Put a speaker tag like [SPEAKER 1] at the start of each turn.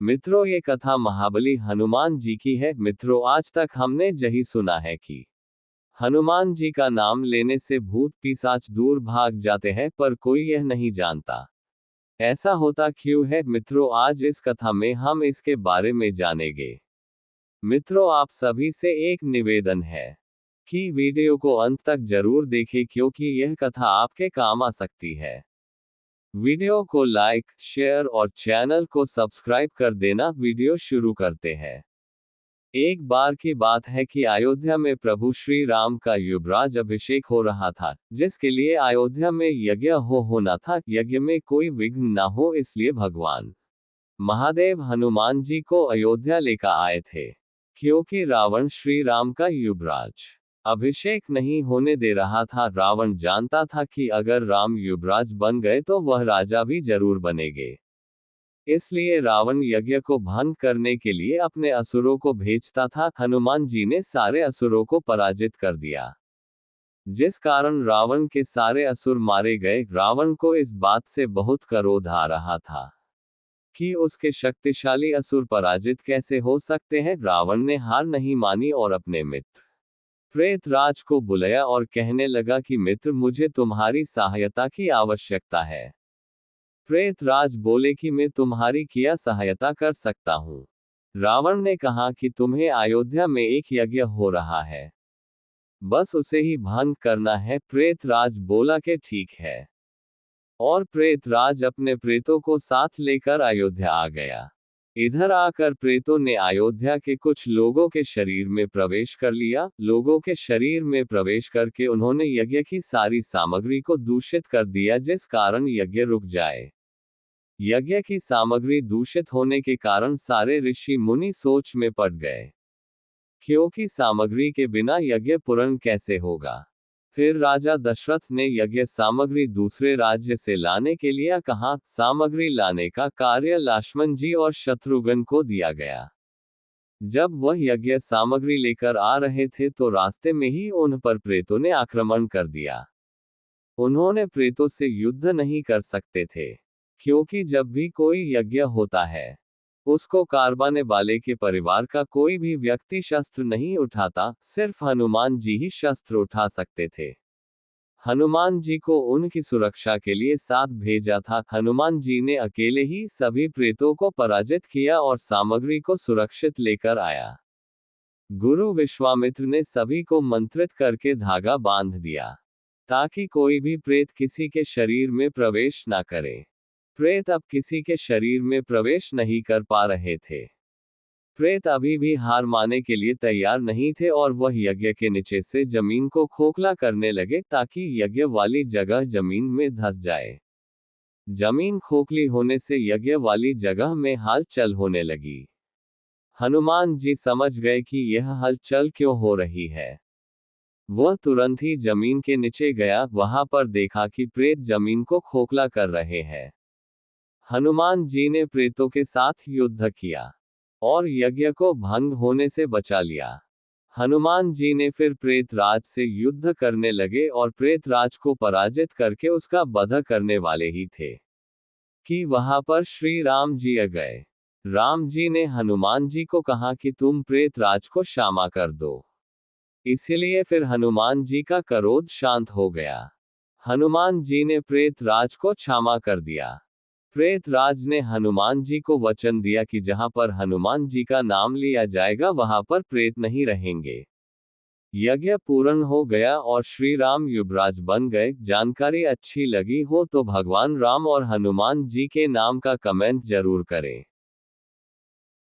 [SPEAKER 1] मित्रों, ये कथा महाबली हनुमान जी की है। मित्रों, आज तक हमने यही सुना है कि हनुमान जी का नाम लेने से भूत पिशाच दूर भाग जाते हैं, पर कोई यह नहीं जानता ऐसा होता क्यों है। मित्रों, आज इस कथा में हम इसके बारे में जानेंगे। मित्रों, आप सभी से एक निवेदन है कि वीडियो को अंत तक जरूर देखें, क्योंकि यह कथा आपके काम आ सकती है। वीडियो को लाइक, शेयर और चैनल को सब्सक्राइब कर देना। वीडियो शुरू करते हैं। एक बार की बात है कि अयोध्या में प्रभु श्री राम का युवराज अभिषेक हो रहा था, जिसके लिए अयोध्या में यज्ञ होना था। यज्ञ में कोई विघ्न ना हो, इसलिए भगवान महादेव हनुमान जी को अयोध्या लेकर आए थे। क्योंकि रावण श्री राम का युवराज अभिषेक नहीं होने दे रहा था। रावण जानता था कि अगर राम युवराज बन गए तो वह राजा भी जरूर बनेंगे। इसलिए रावण यज्ञ को भंग करने के लिए अपने असुरों को भेजता था। हनुमान जी ने सारे असुरों को पराजित कर दिया, जिस कारण रावण के सारे असुर मारे गए। रावण को इस बात से बहुत क्रोध आ रहा था कि उसके शक्तिशाली असुर पराजित कैसे हो सकते हैं। रावण ने हार नहीं मानी और अपने मित्र प्रेतराज को बुलाया और कहने लगा कि मित्र, मुझे तुम्हारी सहायता की आवश्यकता है। प्रेतराज बोले कि मैं तुम्हारी क्या सहायता कर सकता हूँ। रावण ने कहा कि तुम्हें अयोध्या में एक यज्ञ हो रहा है, बस उसे ही भंग करना है। प्रेतराज बोला कि ठीक है, और प्रेतराज अपने प्रेतों को साथ लेकर अयोध्या आ गया। इधर आकर प्रेतों ने अयोध्या के कुछ लोगों के शरीर में प्रवेश कर लिया। लोगों के शरीर में प्रवेश करके उन्होंने यज्ञ की सारी सामग्री को दूषित कर दिया, जिस कारण यज्ञ रुक जाए। यज्ञ की सामग्री दूषित होने के कारण सारे ऋषि मुनि सोच में पड़ गए, क्योंकि सामग्री के बिना यज्ञ पूर्ण कैसे होगा। फिर राजा दशरथ ने यज्ञ सामग्री दूसरे राज्य से लाने के लिए कहा। सामग्री लाने का कार्य लक्ष्मण जी और शत्रुघ्न को दिया गया। जब वह यज्ञ सामग्री लेकर आ रहे थे तो रास्ते में ही उन पर प्रेतों ने आक्रमण कर दिया। उन्होंने प्रेतों से युद्ध नहीं कर सकते थे, क्योंकि जब भी कोई यज्ञ होता है उसको करवाने वाले के परिवार का कोई भी व्यक्ति शस्त्र नहीं उठाता, सिर्फ हनुमान जी ही शस्त्र उठा सकते थे। हनुमान जी को उनकी सुरक्षा के लिए साथ भेजा था। हनुमान जी ने अकेले ही सभी प्रेतों को पराजित किया और सामग्री को सुरक्षित लेकर आया। गुरु विश्वामित्र ने सभी को मंत्रित करके धागा बांध दिया, ताकि कोई भी प्रेत किसी के शरीर में प्रवेश ना करे। प्रेत अब किसी के शरीर में प्रवेश नहीं कर पा रहे थे। प्रेत अभी भी हार मानने के लिए तैयार नहीं थे और वह यज्ञ के नीचे से जमीन को खोखला करने लगे, ताकि यज्ञ वाली जगह जमीन में धंस जाए। जमीन खोखली होने से यज्ञ वाली जगह में हलचल होने लगी। हनुमान जी समझ गए कि यह हलचल क्यों हो रही है। वह तुरंत ही जमीन के नीचे गया। वहां पर देखा कि प्रेत जमीन को खोखला कर रहे हैं। हनुमान जी ने प्रेतों के साथ युद्ध किया और यज्ञ को भंग होने से बचा लिया। हनुमान जी ने फिर प्रेतराज से युद्ध करने लगे और प्रेतराज को पराजित करके उसका वध करने वाले ही थे कि वहां पर श्री राम जी आ गए। राम जी ने हनुमान जी को कहा कि तुम प्रेतराज को क्षमा कर दो। इसलिए फिर हनुमान जी का क्रोध शांत हो गया। हनुमान जी ने प्रेतराज को क्षमा कर दिया। प्रेतराज ने हनुमान जी को वचन दिया कि जहां पर हनुमान जी का नाम लिया जाएगा वहां पर प्रेत नहीं रहेंगे। यज्ञ पूर्ण हो गया और श्री राम युवराज बन गए। जानकारी अच्छी लगी हो तो भगवान राम और हनुमान जी के नाम का कमेंट जरूर करें।